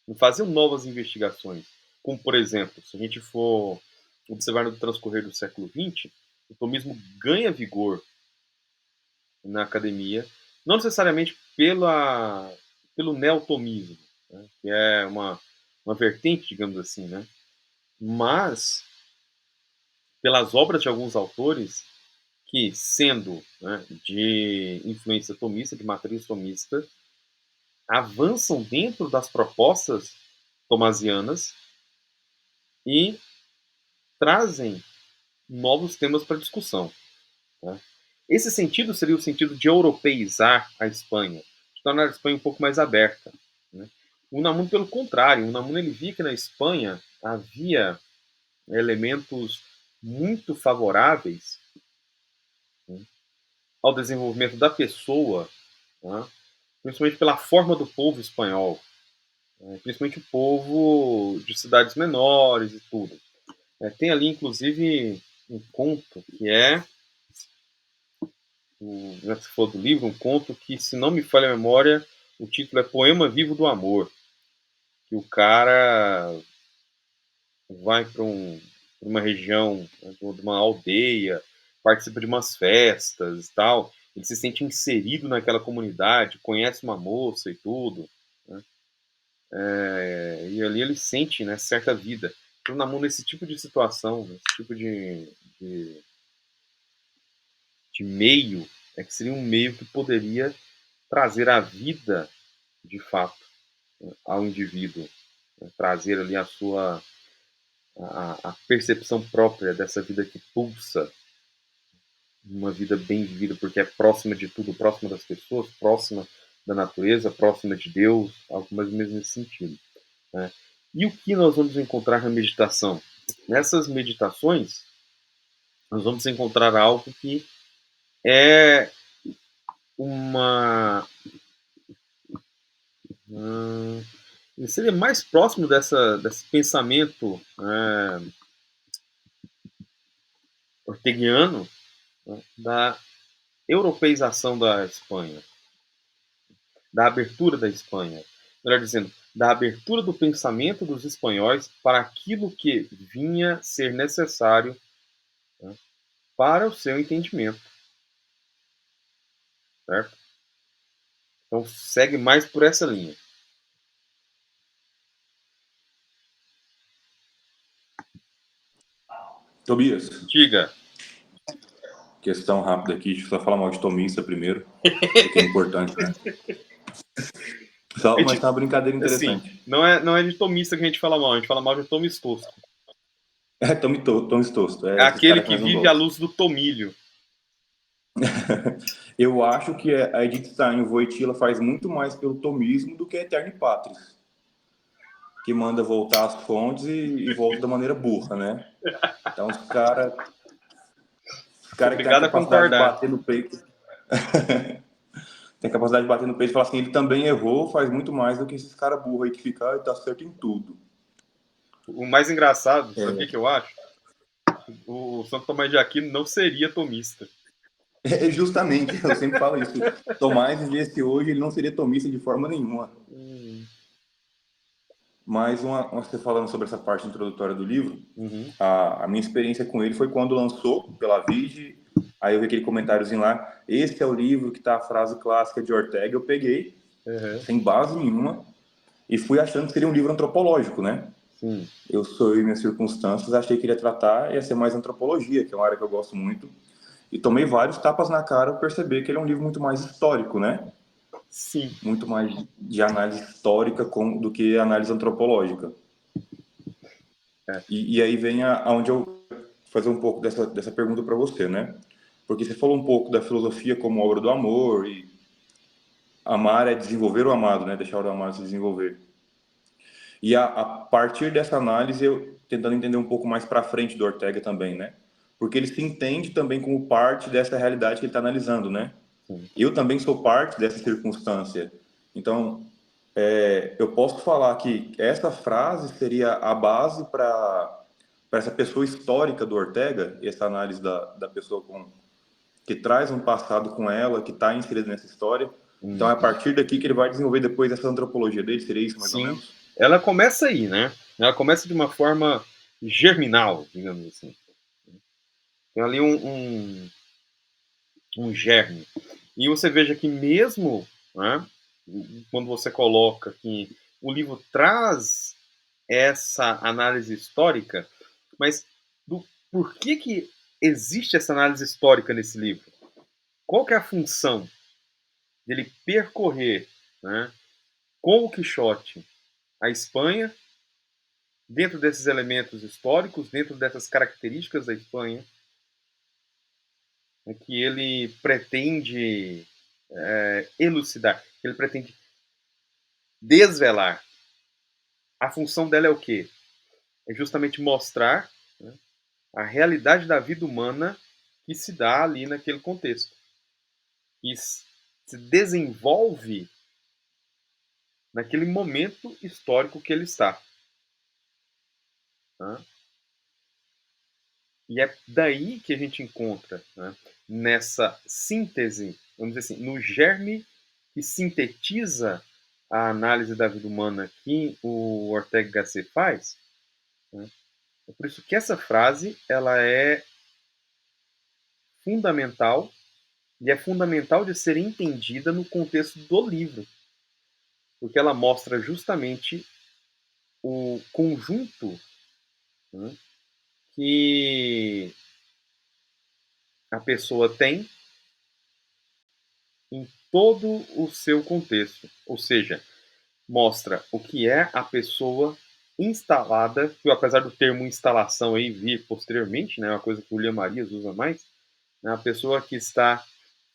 Não faziam novas investigações. Como, por exemplo, se a gente for observar no transcorrer do século XX, o tomismo ganha vigor na academia, não necessariamente pelo neotomismo, né, que é uma vertente, digamos assim, né, mas pelas obras de alguns autores que, sendo né, de influência tomista, de matriz tomista, avançam dentro das propostas tomasianas e trazem novos temas para discussão. Né? Esse sentido seria o sentido de europeizar a Espanha, de tornar a Espanha um pouco mais aberta. Né? O Unamuno, pelo contrário, o Unamuno ele via que na Espanha havia elementos muito favoráveis, né, ao desenvolvimento da pessoa, né, principalmente pela forma do povo espanhol, né, principalmente o povo de cidades menores e tudo. Tem ali, inclusive, um conto que já que você falou do livro, um conto que, se não me falha a memória, o título é Poema Vivo do Amor, que o cara vai para uma região, de uma aldeia, participa de umas festas e tal, ele se sente inserido naquela comunidade, conhece uma moça e tudo, né? E ali ele sente, né, certa vida. Então, na mão desse tipo de situação, esse tipo de, de meio, que seria um meio que poderia trazer a vida, de fato, ao indivíduo, né? Trazer ali a percepção própria dessa vida que pulsa, uma vida bem vivida, porque é próxima de tudo, próxima das pessoas, próxima da natureza, próxima de Deus, algo mais ou menos nesse sentido. Né? E o que nós vamos encontrar na meditação? Nessas meditações, nós vamos encontrar algo que é uma. Seria mais próximo desse pensamento orteguiano, né, da europeização da Espanha, da abertura da Espanha. Melhor dizendo, da abertura do pensamento dos espanhóis para aquilo que vinha ser necessário, né, para o seu entendimento. Certo? Então segue mais por essa linha. Tobias, Diga. questão rápida aqui, deixa eu só falar mal de tomista primeiro, porque é importante, né? Mas tá uma brincadeira Assim, interessante. não é de tomista que a gente fala mal, a gente fala mal de tomistosto. Tomistosto, É esses aquele caras que que nós não vive à gostamos. luz do tomilho. Eu acho que a Edith Stein, o Wojtyla, faz muito mais pelo tomismo do que a Eterni Patris, que manda voltar às fontes e volta da maneira burra, né? Então os caras que têm a Obrigado a capacidade de concordar. bater no peito tem a capacidade de bater no peito e falar assim, ele também errou, faz muito mais do que esses caras burros aí que ficam, ah, tá certo em tudo. O mais engraçado, sabe o que eu acho? O Santo Tomás de Aquino não seria tomista. É justamente, eu sempre falo isso. Tomás vivesse hoje, ele não seria tomista de forma nenhuma. Mais você falando sobre essa parte introdutória do livro, a minha experiência com ele foi quando lançou pela Vige, aí eu vi aquele comentáriozinho lá, esse é o livro que tá a frase clássica de Ortega, eu peguei, sem base nenhuma, e fui achando que seria um livro antropológico, né? Sim. Eu sou e minhas circunstâncias, achei que ele ia tratar, ia ser mais antropologia, que é uma área que eu gosto muito, e tomei vários tapas na cara para perceber que ele é um livro muito mais histórico, né? Sim. Muito mais de análise histórica do que análise antropológica. E aí vem aonde eu fazer um pouco dessa pergunta para você, né? Porque você falou um pouco da filosofia como obra do amor e amar é desenvolver o amado, né? Deixar o amado se desenvolver. E a partir dessa análise, eu tentando entender um pouco mais para frente do Ortega também, né? Porque ele se entende também como parte dessa realidade que ele está analisando, né? Eu também sou parte dessa circunstância. Então, eu posso falar que essa frase seria a base para essa pessoa histórica do Ortega, essa análise da pessoa que traz um passado com ela, que está inserida nessa história. Então, é a partir daqui que ele vai desenvolver depois essa antropologia dele, seria isso mais ou menos? Ela começa aí, né? Ela começa de uma forma germinal, digamos assim. Tem ali um germe. E você veja que mesmo, né, quando você coloca que o livro traz essa análise histórica, mas por que existe essa análise histórica nesse livro? Qual que é a função dele percorrer, né, com o Quixote a Espanha, dentro desses elementos históricos, dentro dessas características da Espanha, que ele pretende elucidar, que ele pretende desvelar. A função dela é o quê? É justamente mostrar, né, a realidade da vida humana que se dá ali naquele contexto. Que se desenvolve naquele momento histórico que ele está. Né? E é daí que a gente encontra, né, nessa síntese, vamos dizer assim, no germe que sintetiza a análise da vida humana que o Ortega Gasset faz. Né? É por isso que essa frase ela é fundamental e é fundamental de ser entendida no contexto do livro, porque ela mostra justamente o conjunto, né, que a pessoa tem em todo o seu contexto, ou seja, mostra o que é a pessoa instalada, que apesar do termo instalação aí vir posteriormente, né, uma coisa que o William Marias usa mais, né, a pessoa que está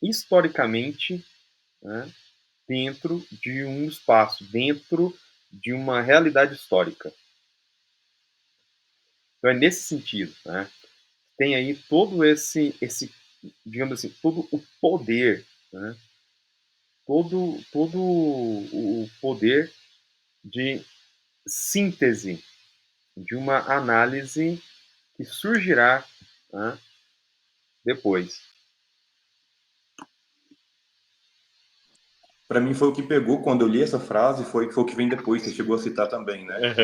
historicamente, né, dentro de um espaço, dentro de uma realidade histórica. Então é nesse sentido, né? Tem aí todo esse, digamos assim, todo o poder, né? todo o poder de síntese de uma análise que surgirá, né, depois. Para mim foi o que pegou quando eu li essa frase, foi o que vem depois, você chegou a citar também, né?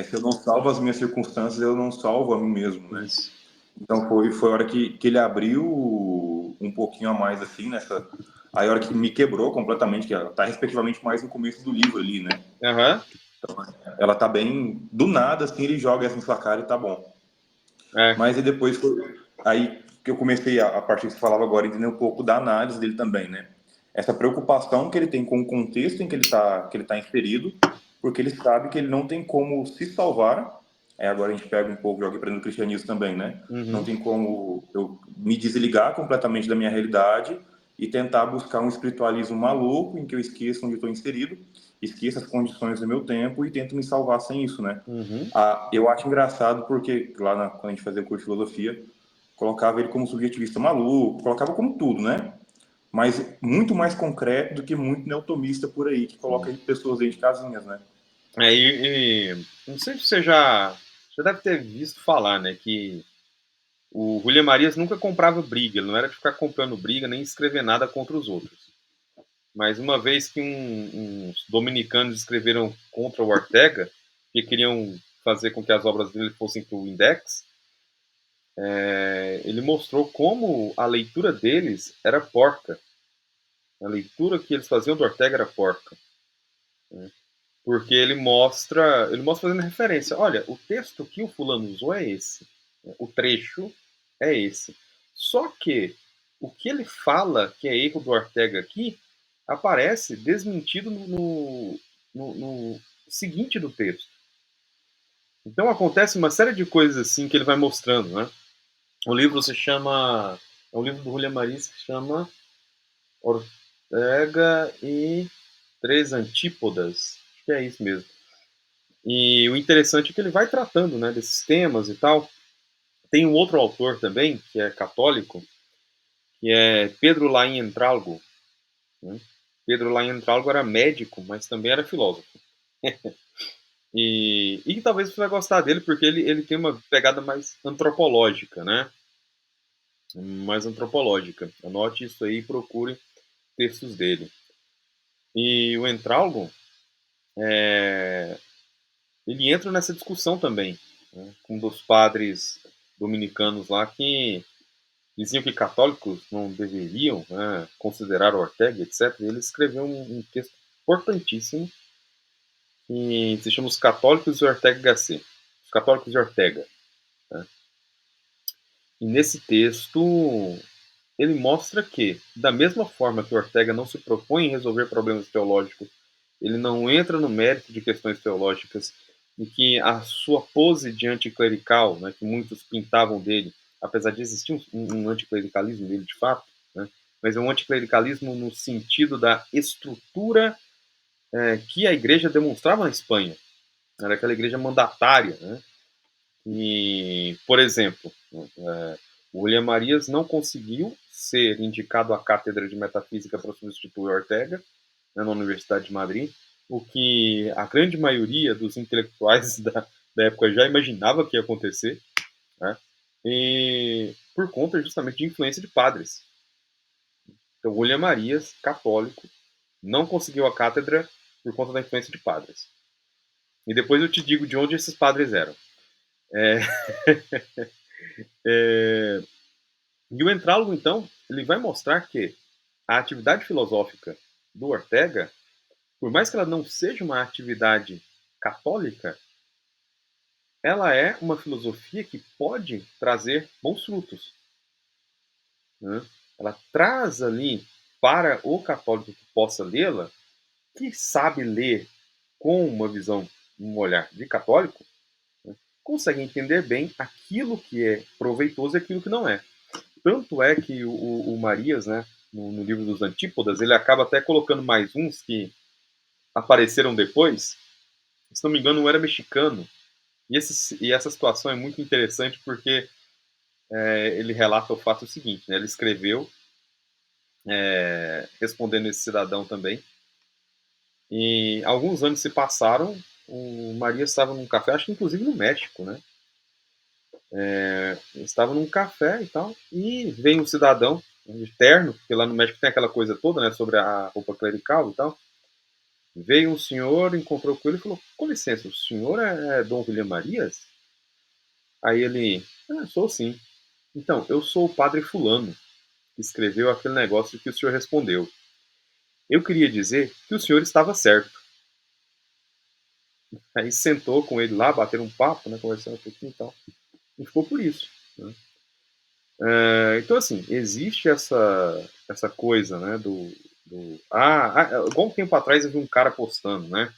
Se eu não salvo as minhas circunstâncias, eu não salvo a mim mesmo, né? Isso. Então foi a hora que ele abriu um pouquinho a mais, assim, nessa... Aí a hora que me quebrou completamente, que ela tá respectivamente mais no começo do livro ali, né? Uhum. Então, ela tá bem... Do nada, assim, ele joga essa na sua cara e tá bom. É. Mas aí depois foi... Aí que eu comecei, a partir que você falava agora, entender um pouco da análise dele também, né? Essa preocupação que ele tem com o contexto em que ele tá inserido, porque ele sabe que ele não tem como se salvar. Agora a gente pega um pouco, joga para dentro do cristianismo também, né? Não tem como eu me desligar completamente da minha realidade e tentar buscar um espiritualismo maluco em que eu esqueça onde estou inserido, esqueça as condições do meu tempo e tento me salvar sem isso, né? Eu acho engraçado porque lá quando a gente fazia o curso de filosofia, colocava ele como subjetivista maluco, colocava como tudo, né? mas muito mais concreto do que muito neotomista por aí, que coloca pessoas dentro de casinhas, né? Não sei se você já deve ter visto falar, né, que o William Marias nunca comprava briga, ele não era de ficar comprando briga nem escrever nada contra os outros. Mas uma vez que uns dominicanos escreveram contra o Ortega, que queriam fazer com que as obras dele fossem para o Index, ele mostrou como a leitura deles era porca. A leitura que eles faziam do Ortega era porca. Né? Porque ele mostra fazendo referência. Olha, o texto que o fulano usou é esse. O trecho é esse. Só que o que ele fala que é erro do Ortega aqui aparece desmentido no seguinte do texto. Então acontece uma série de coisas assim que ele vai mostrando, né? O livro se chama, é um livro do Julián Marías que se chama Ortega e Três Antípodas. Acho que é isso mesmo. E o interessante é que ele vai tratando, né, desses temas e tal. Tem um outro autor também, que é católico, que é Pedro Laín Entralgo. Né? Pedro Laín Entralgo era médico, mas também era filósofo. E talvez você vai gostar dele, porque ele tem uma pegada mais antropológica, né? Mais antropológica. Anote isso aí e procure textos dele. E o Entralgo, ele entra nessa discussão também, né, com um dos padres dominicanos lá que diziam que católicos não deveriam, né, considerar Ortega, etc. E ele escreveu um texto importantíssimo que se chama Os Católicos de Ortega Gasset. Os Católicos de Ortega. Né? E nesse texto ele mostra que, da mesma forma que Ortega não se propõe em resolver problemas teológicos, ele não entra no mérito de questões teológicas, e que a sua pose de anticlerical, né, que muitos pintavam dele, apesar de existir um anticlericalismo dele de fato, né, mas é um anticlericalismo no sentido da estrutura que a igreja demonstrava na Espanha. Era aquela igreja mandatária, né? E, por exemplo, o William Marias não conseguiu ser indicado à cátedra de metafísica para substituir Ortega, né, na Universidade de Madrid, o que a grande maioria dos intelectuais da época já imaginava que ia acontecer, né, e por conta justamente de influência de padres. Então, William Marias, católico, não conseguiu a cátedra por conta da influência de padres. E depois eu te digo de onde esses padres eram. É, é, e o entrálogo, então, ele vai mostrar que a atividade filosófica do Ortega, por mais que ela não seja uma atividade católica, ela é uma filosofia que pode trazer bons frutos. Né? Ela traz ali para o católico que possa lê-la, que sabe ler com uma visão, um olhar de católico, né, consegue entender bem aquilo que é proveitoso e aquilo que não é. Tanto é que o Marias, né, no livro dos Antípodas, ele acaba até colocando mais uns que apareceram depois. Se não me engano, um era mexicano. E essa situação é muito interessante porque ele relata o fato seguinte, né, ele escreveu respondendo esse cidadão também. E alguns anos se passaram, o Marias estava num café, acho que inclusive no México, né? Estava num café e tal, e veio um cidadão de terno, porque lá no México tem aquela coisa toda, né, sobre a roupa clerical e tal. Veio um senhor, encontrou com ele e falou: com licença, o senhor é Dom William Marias? Aí ele: sou sim. Então, eu sou o padre Fulano, que escreveu aquele negócio que o senhor respondeu. Eu queria dizer que o senhor estava certo. Aí sentou com ele lá, bateram um papo, né, conversando um pouquinho e tal. E ficou por isso. Né? Então, assim, existe essa coisa, né, igual um tempo atrás eu vi um cara postando, né?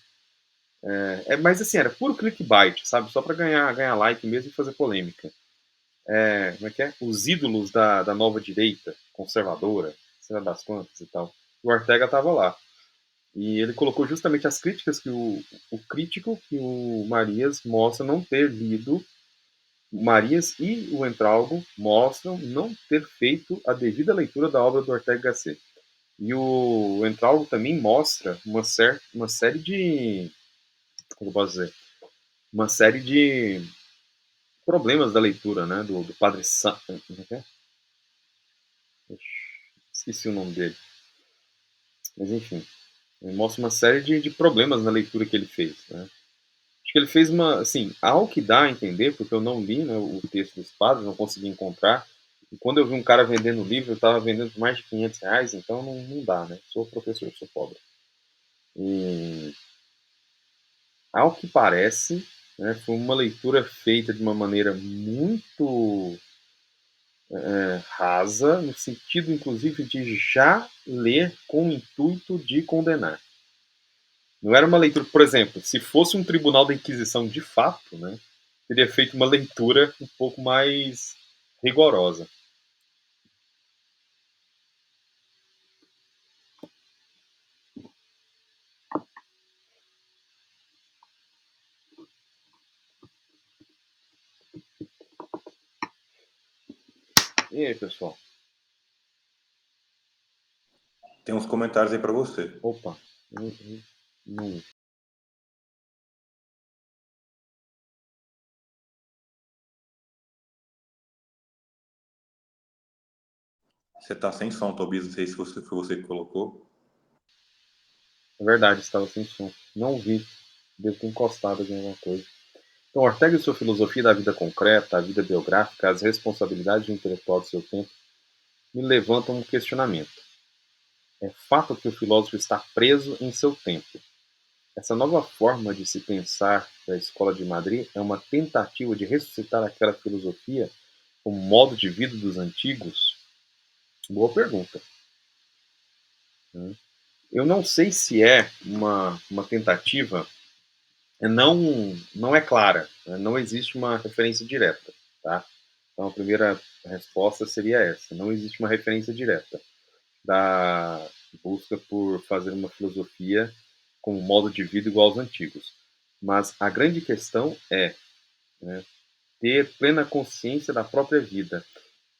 Mas assim, era puro clickbait, sabe? Só para ganhar like mesmo e fazer polêmica. Como é que é? Os ídolos da nova direita, conservadora, sei lá das quantas e tal. O Ortega estava lá. E ele colocou justamente as críticas que o crítico que o Marias mostra não ter lido. O Marias e o Entralgo mostram não ter feito a devida leitura da obra do Ortega Gasset. E o entrólogo também mostra uma série de, como eu posso dizer, uma série de problemas da leitura, né, do padre esqueci o nome dele, mas enfim, ele mostra uma série de problemas na leitura que ele fez, né. Acho que ele fez uma, assim, ao que dá a entender, porque eu não li, né, o texto dos padres, não consegui encontrar. E quando eu vi um cara vendendo o livro, eu estava vendendo por mais de R$ 500, então não dá, né? Sou professor, sou pobre. E, ao que parece, né, foi uma leitura feita de uma maneira muito rasa, no sentido, inclusive, de já ler com o intuito de condenar. Não era uma leitura, por exemplo, se fosse um tribunal da Inquisição de fato, né, teria feito uma leitura um pouco mais rigorosa. E aí, pessoal? Tem uns comentários aí para você. Opa, não. Você tá sem som, Tobias, não sei se foi você que colocou. É verdade, estava sem som. Não vi. Devo ter encostado em alguma coisa. Então, Ortega e sua filosofia da vida concreta, a vida biográfica, as responsabilidades intelectual do seu tempo, me levantam um questionamento. É fato que o filósofo está preso em seu tempo. Essa nova forma de se pensar da Escola de Madrid é uma tentativa de ressuscitar aquela filosofia como modo de vida dos antigos? Boa pergunta. Eu não sei se é uma tentativa, não é clara, né? Não existe uma referência direta. Tá? Então a primeira resposta seria essa: não existe uma referência direta da busca por fazer uma filosofia com um modo de vida igual aos antigos. Mas a grande questão é, né, ter plena consciência da própria vida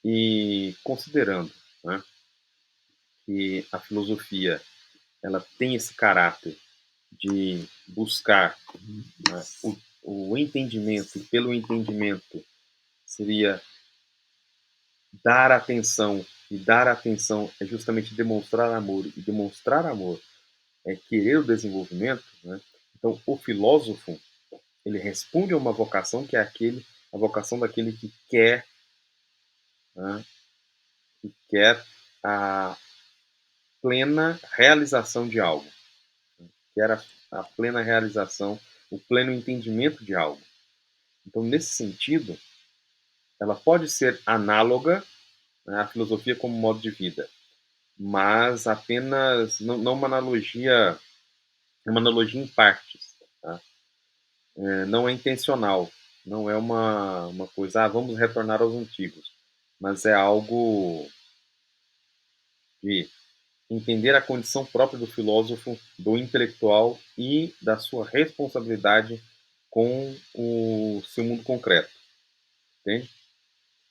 e considerando, né, que a filosofia ela tem esse caráter de buscar, né, o entendimento, e pelo entendimento seria dar atenção, e dar atenção é justamente demonstrar amor, e demonstrar amor é querer o desenvolvimento, né? Então o filósofo ele responde a uma vocação que é a vocação daquele que quer, né, que quer a plena realização de algo, quer a plena realização, o pleno entendimento de algo. Então, nesse sentido, ela pode ser análoga, né, à filosofia como modo de vida, mas apenas não uma analogia em partes. Tá? Não é intencional, não é uma coisa, vamos retornar aos antigos, mas é algo de entender a condição própria do filósofo, do intelectual e da sua responsabilidade com o seu mundo concreto. Entende?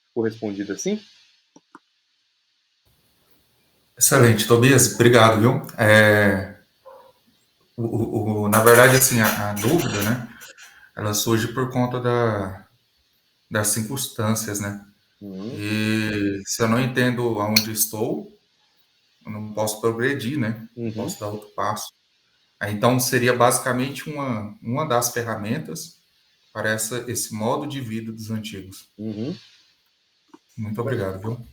Ficou respondido assim? Excelente, Tobias, obrigado, viu? Na verdade, assim, a dúvida, né, ela surge por conta das circunstâncias, né? Uhum, E se eu não entendo aonde estou, eu não posso progredir, né? Não uhum, posso dar outro passo. Então, seria basicamente uma das ferramentas para esse modo de vida dos antigos. uhum. Muito obrigado, viu?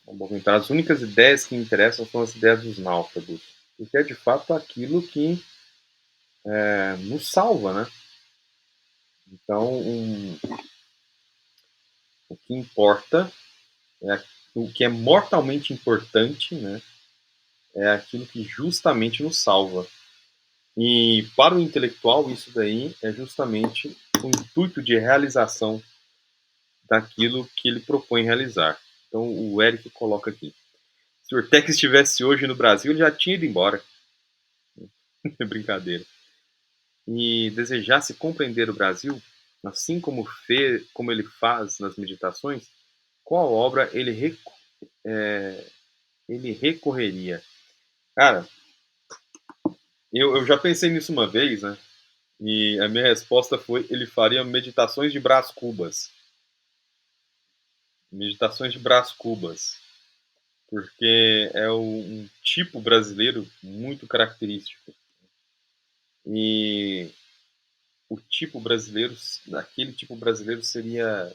Bom, então, as únicas ideias que me interessam são as ideias dos náufragos, porque é de fato aquilo que nos salva, né? Então, o que importa, o que é mortalmente importante, né? É aquilo que justamente nos salva. E para o intelectual, isso daí é justamente o intuito de realização daquilo que ele propõe realizar. Então, o Eric coloca aqui: se o Ortega estivesse hoje no Brasil, ele já tinha ido embora. É brincadeira. E desejasse compreender o Brasil, assim como ele faz nas meditações, qual obra ele ele recorreria? Cara, eu já pensei nisso uma vez, né? E a minha resposta foi: ele faria meditações de Brás Cubas. Meditações de Brás Cubas. Porque é um tipo brasileiro muito característico. E o tipo brasileiro, aquele tipo brasileiro seria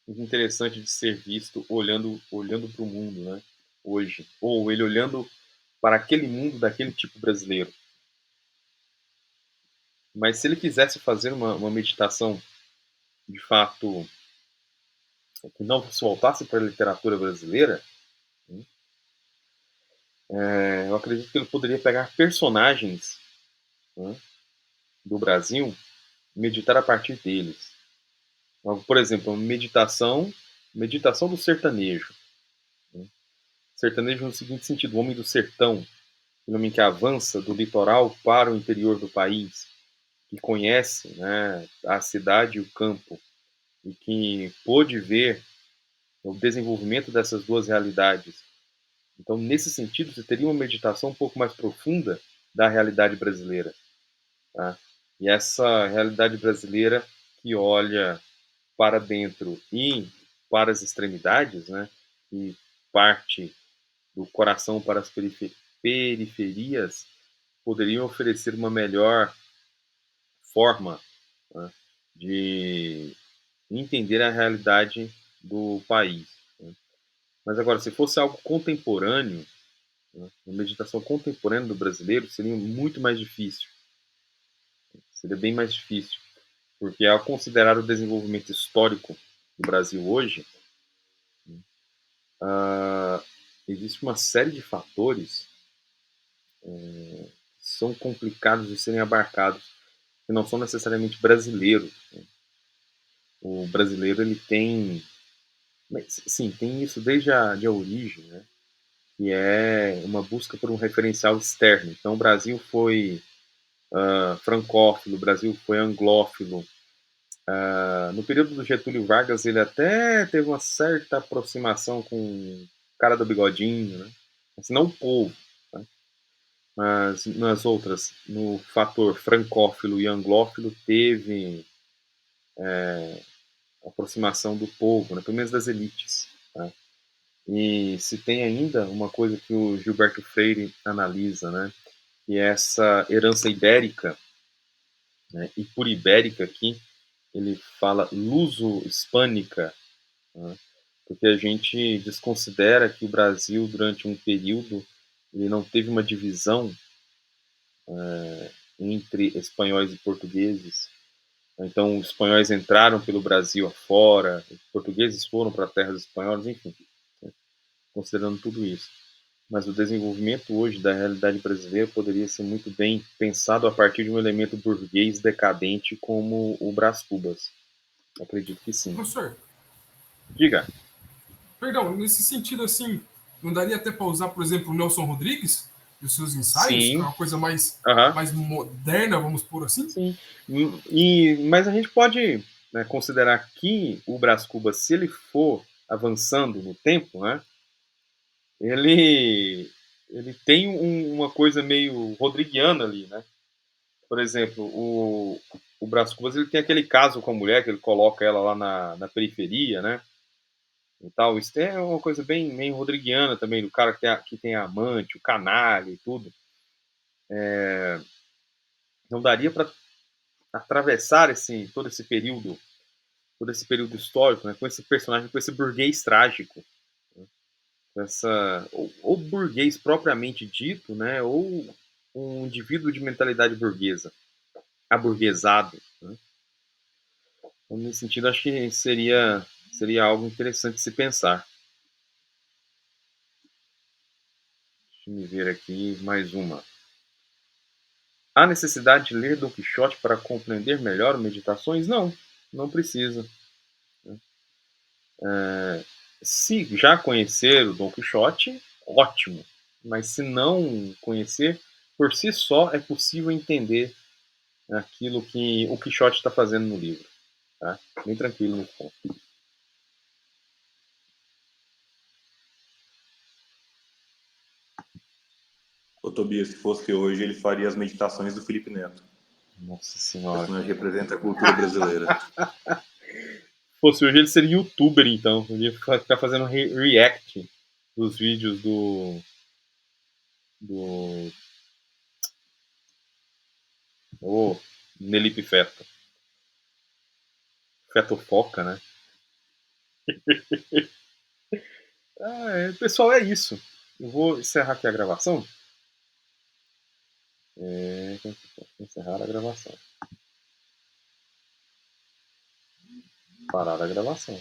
interessante de ser visto olhando para o mundo, né? Hoje, ou ele olhando para aquele mundo daquele tipo brasileiro. Mas se ele quisesse fazer uma meditação de fato que não se voltasse para a literatura brasileira, eu acredito que ele poderia pegar personagens, né, do Brasil e meditar a partir deles. Por exemplo, meditação do sertanejo. Né? Sertanejo no seguinte sentido: o homem do sertão, o homem que avança do litoral para o interior do país, que conhece, né, a cidade e o campo, e que pôde ver o desenvolvimento dessas duas realidades. Então, nesse sentido, você teria uma meditação um pouco mais profunda da realidade brasileira. Tá? E essa realidade brasileira que olha para dentro e para as extremidades, né, que parte do coração para as periferias, poderiam oferecer uma melhor forma, né, de entender a realidade do país. Né? Mas agora, se fosse algo contemporâneo, né, uma meditação contemporânea do brasileiro, seria muito mais difícil. Seria bem mais difícil. Porque ao considerar o desenvolvimento histórico do Brasil hoje, uh, existe uma série de fatores que são complicados de serem abarcados, que não são necessariamente brasileiros. Né? O brasileiro, ele tem... Sim, tem isso desde a origem, né? Que é uma busca por um referencial externo. Então, o Brasil foi francófilo, o Brasil foi anglófilo. No período do Getúlio Vargas, ele até teve uma certa aproximação com o cara do bigodinho, né? Mas não o povo. Né? Mas nas outras, no fator francófilo e anglófilo, teve aproximação do povo, né? Pelo menos das elites. Tá? E se tem ainda uma coisa que o Gilberto Freire analisa, né? Que é essa herança ibérica, né? E por ibérica aqui, ele fala luso-hispânica, né? Porque a gente desconsidera que o Brasil, durante um período, ele não teve uma divisão entre espanhóis e portugueses. Então, os espanhóis entraram pelo Brasil afora, os portugueses foram para terras espanholas, enfim, né? Considerando tudo isso. Mas o desenvolvimento hoje da realidade brasileira poderia ser muito bem pensado a partir de um elemento burguês decadente como o Brás Cubas. Acredito que sim. Professor, Diga. perdão, nesse sentido assim, não daria até para usar, por exemplo, o Nelson Rodrigues e os seus ensaios, que é Sim. uma coisa mais, Aham. mais moderna, vamos por assim? Sim. Mas a gente pode, né, considerar que o Brás Cubas, se ele for avançando no tempo, né, ele, ele tem uma coisa meio rodriguiana ali, né? Por exemplo, o Brás Cubas, ele tem aquele caso com a mulher que ele coloca ela lá na periferia, né? E tal. Isso é uma coisa bem rodriguiana também, do cara que tem a amante, o canalha e tudo. Não daria para atravessar todo esse período histórico, né, com esse personagem, com esse burguês trágico, né, ou burguês propriamente dito, né, ou um indivíduo de mentalidade burguesa, aburguesado. Né. Então, nesse sentido, acho que seria algo interessante de se pensar. Deixa eu ver aqui mais uma. Há necessidade de ler Don Quixote para compreender melhor Meditações? Não, não precisa. Se já conhecer o Don Quixote, ótimo. Mas se não conhecer, por si só é possível entender aquilo que o Quixote está fazendo no livro. Tá? Bem tranquilo nesse ponto. Tobias, se fosse hoje, ele faria as meditações do Felipe Neto. Nossa O senhora. personagem representa a cultura brasileira. Se fosse hoje, ele seria youtuber, então. Ele ia ficar fazendo react dos vídeos do Nelipe Feto. Fetofoca, né? Pessoal, é isso. Eu vou encerrar aqui a gravação. Encerrar a gravação. Parar a gravação.